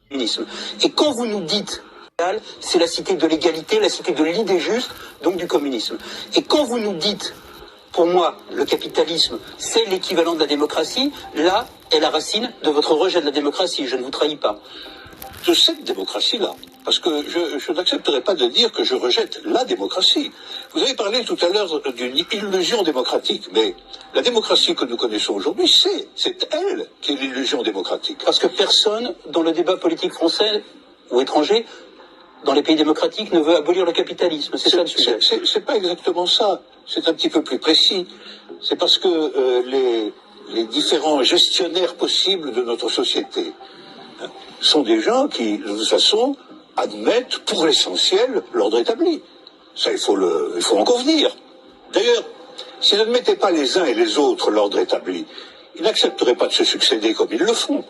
communisme. Et quand vous nous dites c'est la cité de l'égalité, la cité de l'idée juste, donc du communisme. Et quand vous nous dites, pour moi, le capitalisme, c'est l'équivalent de la démocratie, là est la racine de votre rejet de la démocratie, je ne vous trahis pas. De cette démocratie-là, parce que je n'accepterai pas de dire que je rejette la démocratie. Vous avez parlé tout à l'heure d'une illusion démocratique, mais la démocratie que nous connaissons aujourd'hui, c'est elle qui est l'illusion démocratique. Parce que personne, dans le débat politique français ou étranger, dans les pays démocratiques, ne veut abolir le capitalisme. C'est ça le sujet. C'est pas exactement ça. C'est un petit peu plus précis. C'est parce que les différents gestionnaires possibles de notre société sont des gens qui, de toute façon, admettent pour l'essentiel l'ordre établi. Ça, il faut en convenir. D'ailleurs, s'ils n'admettaient pas les uns et les autres l'ordre établi, ils n'accepteraient pas de se succéder comme ils le font.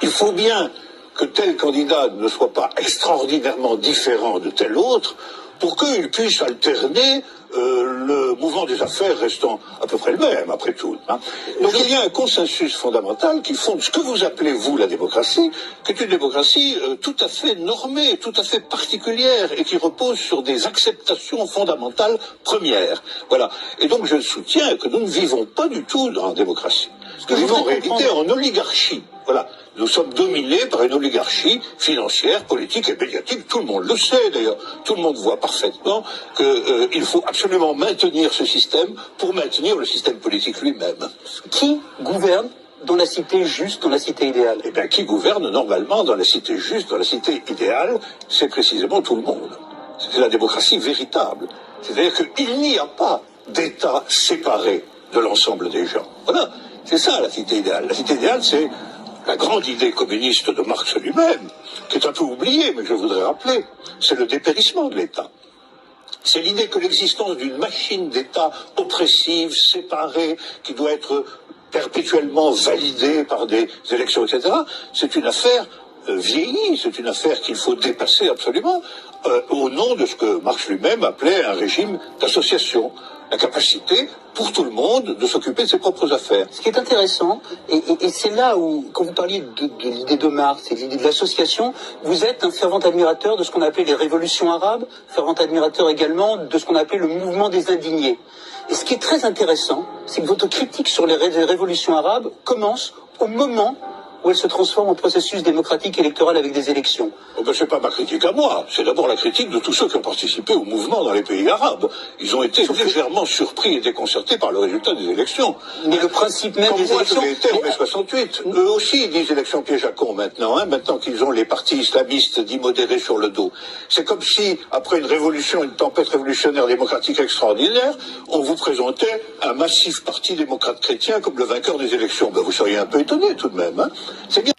Il faut bien que tel candidat ne soit pas extraordinairement différent de tel autre pour qu'il puisse alterner le mouvement des affaires restant à peu près le même, après tout. Hein. Donc il y a un consensus fondamental qui fonde ce que vous appelez, vous, la démocratie, qui est une démocratie tout à fait normée, tout à fait particulière, et qui repose sur des acceptations fondamentales premières. Voilà. Et donc je soutiens que nous ne vivons pas du tout dans la démocratie. Nous vivons en réalité en oligarchie. Voilà. Nous sommes dominés par une oligarchie financière, politique et médiatique. Tout le monde le sait d'ailleurs. Tout le monde voit parfaitement qu'il faut absolument maintenir ce système pour maintenir le système politique lui-même. Qui gouverne dans la cité juste, dans la cité idéale? Eh bien, qui gouverne normalement dans la cité juste, dans la cité idéale, c'est précisément tout le monde. C'est la démocratie véritable. C'est-à-dire qu'il n'y a pas d'État séparé de l'ensemble des gens. Voilà. C'est ça la cité idéale. La cité idéale, c'est la grande idée communiste de Marx lui-même, qui est un peu oubliée, mais je voudrais rappeler, c'est le dépérissement de l'État. C'est l'idée que l'existence d'une machine d'État oppressive, séparée, qui doit être perpétuellement validée par des élections, etc., c'est une affaire vieillie, c'est une affaire qu'il faut dépasser absolument, au nom de ce que Marx lui-même appelait un régime d'association. La capacité pour tout le monde de s'occuper de ses propres affaires. Ce qui est intéressant, et c'est là où, quand vous parliez de l'idée de Marx et de l'idée de l'association, vous êtes un fervent admirateur de ce qu'on appelait les révolutions arabes, fervent admirateur également de ce qu'on appelait le mouvement des indignés. Et ce qui est très intéressant, c'est que votre critique sur les révolutions arabes commence au moment où elle se transforme en processus démocratique électoral avec des élections. Oh ben c'est pas ma critique à moi, c'est d'abord la critique de tous ceux qui ont participé au mouvement dans les pays arabes. Ils ont été légèrement surpris et déconcertés par le résultat des élections. Mais le principe même des élections... Moi, été en mai 68. Eux aussi, ils disent élections piège à con maintenant, maintenant qu'ils ont les partis islamistes dits modérés sur le dos. C'est comme si, après une révolution, une tempête révolutionnaire démocratique extraordinaire, on vous présentait un massif parti démocrate chrétien comme le vainqueur des élections. Ben, vous seriez un peu étonné tout de même, C'est bien.